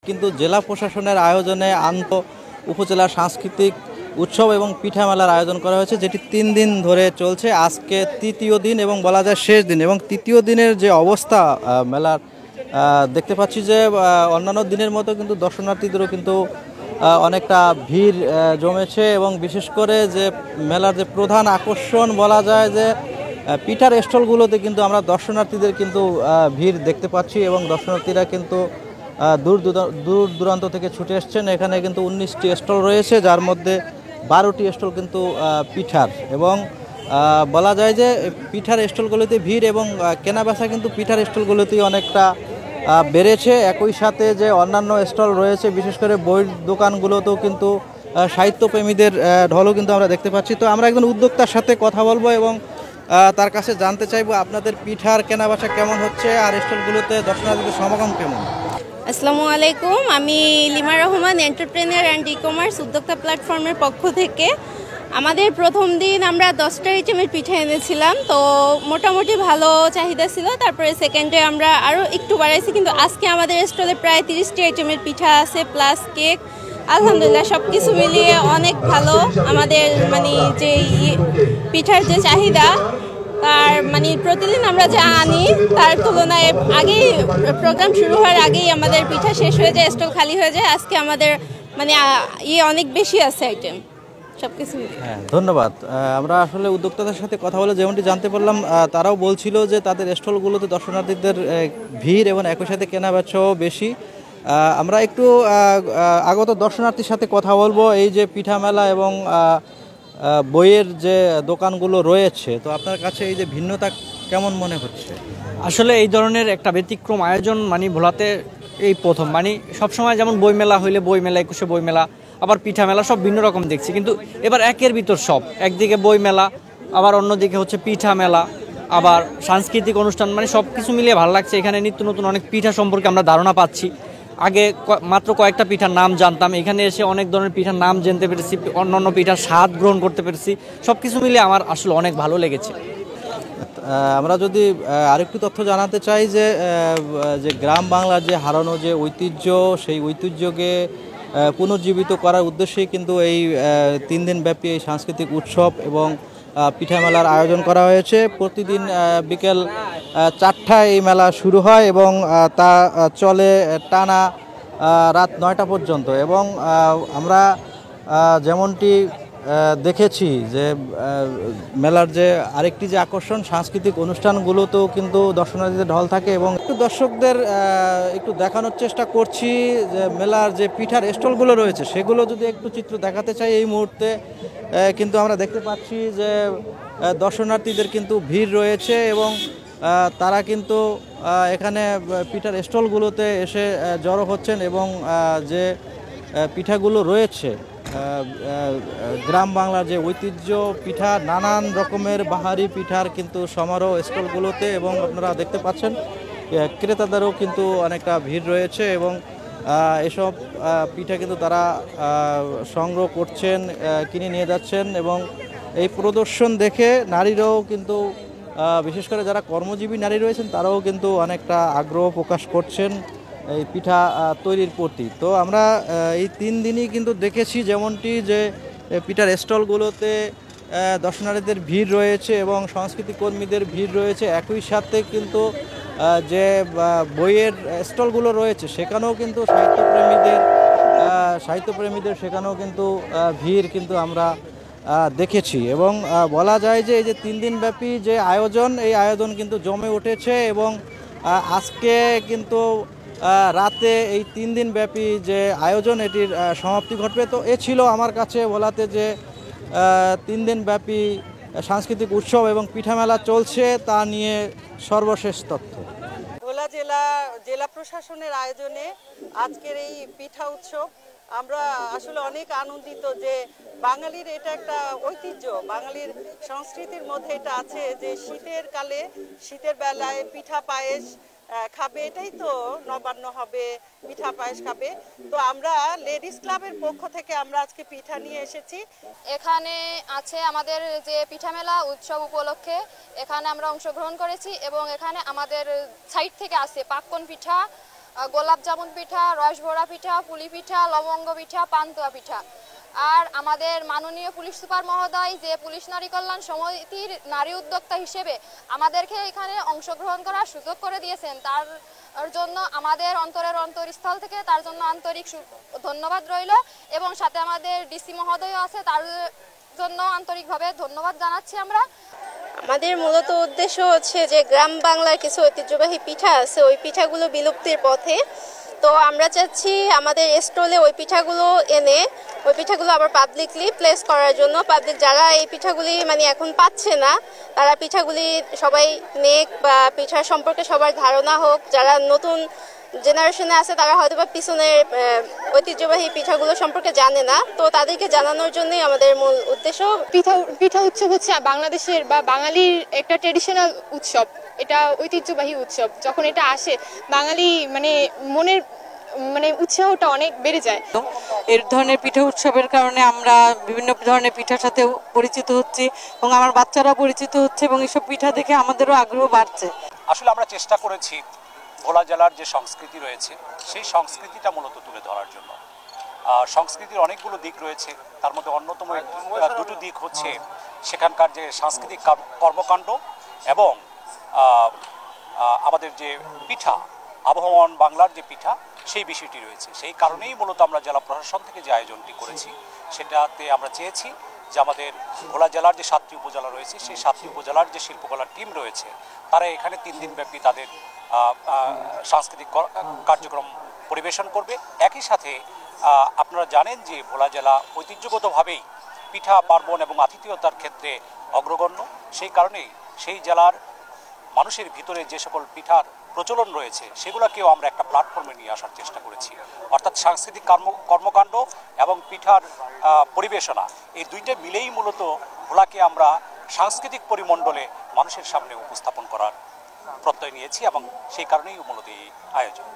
কিন্তু জেলা প্রশাসনের আয়োজনে উপজেলা সাংস্কৃতিক উৎসব এবং পিঠা মেলার আয়োজন করা হয়েছে, যেটি 3 দিন ধরে চলছে। আজকে তৃতীয় দিন এবং বলা যায় শেষ দিন, এবং তৃতীয় দিনের যে অবস্থা মেলার দেখতে পাচ্ছি যে অন্যান্য দিনের মতো কিন্তু দর্শনার্থীদেরও কিন্তু অনেকটা ভিড় জমেছে, এবং বিশেষ করে যে মেলার যে প্রধান আকর্ষণ বলা যায় যে পিঠার স্টলগুলোতে কিন্তু আমরা দর্শনার্থীদের কিন্তু ভিড় দেখতে পাচ্ছি, এবং দর্শনার্থীরা কিন্তু দূর দূরান্ত থেকে ছুটে এসছেন। এখানে কিন্তু 19টি স্টল রয়েছে, যার মধ্যে 12টি স্টল কিন্তু পিঠার, এবং বলা যায় যে পিঠার স্টলগুলোতে ভিড় এবং কেনাবেচা কিন্তু পিঠার স্টলগুলোতেই অনেকটা বেড়েছে। একই সাথে যে অন্যান্য স্টল রয়েছে, বিশেষ করে বইয়ের দোকানগুলোতেও কিন্তু সাহিত্যপ্রেমীদের ঢলও কিন্তু আমরা দেখতে পাচ্ছি। তো আমরা একজন উদ্যোক্তার সাথে কথা বলবো এবং তার কাছে জানতে চাইবো আপনাদের পিঠার কেনাবেচা কেমন হচ্ছে আর স্টলগুলোতে দর্শনার্থীদের সমাগম কেমন। আসসালামু আলাইকুম, আমি lima Rahman, entrepreneur and e commerce উদ্যোক্তা প্ল্যাটফর্মের পক্ষ থেকে। আমাদের প্রথম দিন আমরা 10টা আইটেমের পিঠা এনেছিলাম, তো মোটামুটি ভালো চাহিদা ছিল। তারপরে সেকেন্ডে আমরা আরও একটু বাড়াইছি, কিন্তু আজকে আমাদের স্টলে প্রায় 30টি আইটেমের পিঠা আছে প্লাস কেক। আলহামদুলিল্লাহ সব কিছু মিলিয়ে অনেক ভালো। আমাদের যে পিঠার যে চাহিদা তার প্রতিদিন আমরা যা আনি তার তুলনায় আগেই প্রোগ্রাম শুরু হওয়ার আগেই আমাদের পিঠা শেষ হয়ে যায়, স্টল খালি হয়ে যায়। আজকে আমাদের অনেক বেশি আছে আইটেম সবকিছু। হ্যাঁ, ধন্যবাদ। আমরা আসলে উদ্যোক্তাদের সাথে কথা বলে যেমনটি জানতে পারলাম, তারাও বলছিল যে তাদের স্টলগুলোতে দর্শনার্থীদের ভিড় এবং একই সাথে কেনাবেচাও বেশি। আমরা একটু আগত দর্শনার্থীর সাথে কথা বলবো এই যে পিঠা মেলা এবং বইয়ের যে দোকানগুলো রয়েছে। তো আপনার কাছে এই যে ভিন্নতা কেমন মনে হচ্ছে? আসলে এই ধরনের একটা ব্যতিক্রম আয়োজন ভোলাতে এই প্রথম। সবসময় যেমন বই মেলা হইলে বই মেলা, 21শে বই মেলা, আবার পিঠা মেলা সব ভিন্ন রকম দেখছি, কিন্তু এবার একের ভিতর সব। একদিকে বই মেলা, আবার অন্যদিকে হচ্ছে পিঠা মেলা, আবার সাংস্কৃতিক অনুষ্ঠান, সব কিছু মিলিয়ে ভালো লাগছে। এখানে নিত্য নতুন অনেক পিঠা সম্পর্কে আমরা ধারণা পাচ্ছি। আগে মাত্র কয়েকটা পিঠার নাম জানতাম, এখানে এসে অনেক ধরনের পিঠার নাম জানতে পেরেছি, অন্যান্য পিঠার স্বাদ গ্রহণ করতে পেরেছি। সব কিছু মিলিয়ে আমার আসলে অনেক ভালো লেগেছে। আমরা যদি আরেকটু তথ্য জানাতে চাই যে গ্রাম বাংলার যে হারানো যে ঐতিহ্য, সেই ঐতিহ্যকে পুনর্জীবিত করার উদ্দেশ্যেই কিন্তু এই 3 দিন ব্যাপী এই সাংস্কৃতিক উৎসব এবং পিঠা মেলার আয়োজন করা হয়েছে। প্রতিদিন বিকেল 4টায় এই মেলা শুরু হয় এবং তা চলে টানা রাত 9টা পর্যন্ত। এবং আমরা যেমনটি দেখেছি যে মেলার যে আরেকটি যে আকর্ষণ, সাংস্কৃতিক অনুষ্ঠানগুলোতেও কিন্তু দর্শনার্থীদের ঢল থাকে। এবং একটু দর্শকদের একটু দেখানোর চেষ্টা করছি যে মেলার যে পিঠার স্টলগুলো রয়েছে সেগুলো যদি একটু চিত্র দেখাতে চাই এই মুহূর্তে। কিন্তু আমরা দেখতে পাচ্ছি যে দর্শনার্থীদের কিন্তু ভিড় রয়েছে এবং তারা কিন্তু এখানে পিঠার স্টলগুলোতে এসে জড়ো হচ্ছেন, এবং যে পিঠাগুলো রয়েছে গ্রাম বাংলার যে ঐতিহ্য পিঠা, নানান রকমের বাহারি পিঠার কিন্তু সমারোহ স্টলগুলোতে। এবং আপনারা দেখতে পাচ্ছেন ক্রেতাদেরও কিন্তু অনেকটা ভিড় রয়েছে, এবং এসব পিঠা কিন্তু তারা সংগ্রহ করছেন, কিনে নিয়ে যাচ্ছেন। এবং এই প্রদর্শন দেখে নারীরাও কিন্তু, বিশেষ করে যারা কর্মজীবী নারী রয়েছেন, তারাও কিন্তু অনেকটা আগ্রহ প্রকাশ করছেন এই পিঠা তৈরির প্রতি। তো আমরা এই 3 দিনই কিন্তু দেখেছি যেমনটি যে পিঠার স্টলগুলোতে দর্শনার্থীদের ভিড় রয়েছে এবং সংস্কৃতি কর্মীদের ভিড় রয়েছে। একই সাথে কিন্তু যে বইয়ের স্টলগুলো রয়েছে সেখানেও কিন্তু সাহিত্যপ্রেমীদের সেখানেও কিন্তু ভিড় কিন্তু আমরা দেখেছি। এবং বলা যায় যে এই যে 3 দিন ব্যাপী যে আয়োজন, এই আয়োজন কিন্তু জমে উঠেছে। এবং আজকে কিন্তু রাতে এই 3 দিন ব্যাপী যে আয়োজন এটির সমাপ্তি ঘটবে। তো এ ছিল আমার কাছে বলাতে যে 3 দিন ব্যাপী সাংস্কৃতিক উৎসব এবং পিঠা মেলা চলছে তা নিয়ে সর্বশেষ তথ্য। ভোলা জেলা প্রশাসনের আয়োজনে আজকের এই পিঠা উৎসব আমরা আসলে অনেক আনন্দিত যে বাঙালির এটা একটা ঐতিহ্য, বাঙালির সংস্কৃতির মধ্যে এটা আছে যে শীতের বেলায় পিঠা পায়েস খাবে, এটাই তো নবান্ন হবে, পিঠা পায়েস খাবে। তো আমরা লেডিস ক্লাবের পক্ষ থেকে আমরা আজকে পিঠা নিয়ে এসেছি। এখানে আছে আমাদের যে পিঠা মেলা উৎসব উপলক্ষে এখানে আমরা অংশগ্রহণ করেছি, এবং এখানে আমাদের সাইড থেকে আছে পাক্কন পিঠা, গোলাপ জামুন পিঠা, রসভরা পিঠা, পুলি পিঠা, লবঙ্গ পিঠা, পান্তুয়া পিঠা। আর আমাদের মাননীয় পুলিশ সুপার মহোদয় যে পুলিশ নারী কল্যাণ সমিতির নারী উদ্যোক্তা হিসেবে আমাদেরকে এখানে অংশগ্রহণ করার সুযোগ করে দিয়েছেন, তার জন্য আমাদের অন্তরের অন্তরস্থল থেকে তার জন্য আন্তরিক ধন্যবাদ রইল। এবং সাথে আমাদের ডিসি মহোদয় আছে, তার জন্য আন্তরিকভাবে ধন্যবাদ জানাচ্ছি আমরা। আমাদের মূলত উদ্দেশ্য হচ্ছে যে গ্রাম বাংলার কিছু ঐতিহ্যবাহী পিঠা আছে, ওই পিঠাগুলো বিলুপ্তির পথে। তো আমরা চাচ্ছি আমাদের স্টলে ওই পিঠাগুলো এনে ওই পিঠাগুলো আবার পাবলিকলি প্লেস করার জন্য। পাবলিক যারা এই পিঠাগুলি মানে এখন পাচ্ছে না, তারা পিঠাগুলি সবাই নেক বা পিঠার সম্পর্কে সবার ধারণা হোক। যারা নতুন জেনারেশনে আছে তারা হয়তো বা পিছনের ঐতিহ্যবাহী পিঠাগুলো সম্পর্কে জানে না, তো তাদেরকে জানানোর জন্যই আমাদের মূল উদ্দেশ্য। পিঠা উৎসব হচ্ছে বাংলাদেশের বা বাঙালির একটা ট্রেডিশনাল উৎসব, এটা ঐতিহ্যবাহী উৎসব। যখন এটা আসে বাঙালি মনের উৎসাহটা অনেক বেড়ে যায়। এর ধরনের পিঠা উৎসবের কারণে আমরা বিভিন্ন ধরনের পিঠার সাথে পরিচিত হচ্ছি এবং আমার বাচ্চারা পরিচিত হচ্ছে এবং এইসব পিঠা দেখে আমাদেরও আগ্রহ বাড়ছে। আসলে আমরা চেষ্টা করেছি ভোলা জেলার যে সংস্কৃতি রয়েছে সেই সংস্কৃতিটা মূলত তুলে ধরার জন্য। সংস্কৃতির অনেকগুলো দিক রয়েছে, তার মধ্যে অন্যতম দুটো দিক হচ্ছে সেখানকার যে সাংস্কৃতিক কর্মকাণ্ড এবং আমাদের যে পিঠা, আবহমান বাংলার যে পিঠা, সেই বিষয়টি রয়েছে। সেই কারণেই মূলত আমরা জেলা প্রশাসন থেকে যে আয়োজনটি করেছি সেটাতে আমরা চেয়েছি যে আমাদের ভোলা জেলার যে 7টি উপজেলা রয়েছে সেই 7টি উপজেলার যে শিল্পকলার টিম রয়েছে তারা এখানে 3 দিন ব্যাপী তাদের সাংস্কৃতিক কার্যক্রম পরিবেশন করবে। একই সাথে আপনারা জানেন যে ভোলা জেলা ঐতিহ্যগতভাবেই পিঠা পার্বণ এবং আতিথেয়তার ক্ষেত্রে অগ্রগণ্য। সেই কারণেই সেই জেলার মানুষের ভিতরে যে সকল পিঠার প্রচলন রয়েছে সেগুলোকেও আমরা একটা প্ল্যাটফর্মে নিয়ে আসার চেষ্টা করেছি। অর্থাৎ সাংস্কৃতিক কর্মকাণ্ড এবং পিঠার পরিবেশনা, এই দুইটা মিলেই মূলত ভোলাকে আমরা সাংস্কৃতিক পরিমণ্ডলে মানুষের সামনে উপস্থাপন করার প্রত্যয় নিয়েছি এবং সেই কারণেই মূলত এই আয়োজন।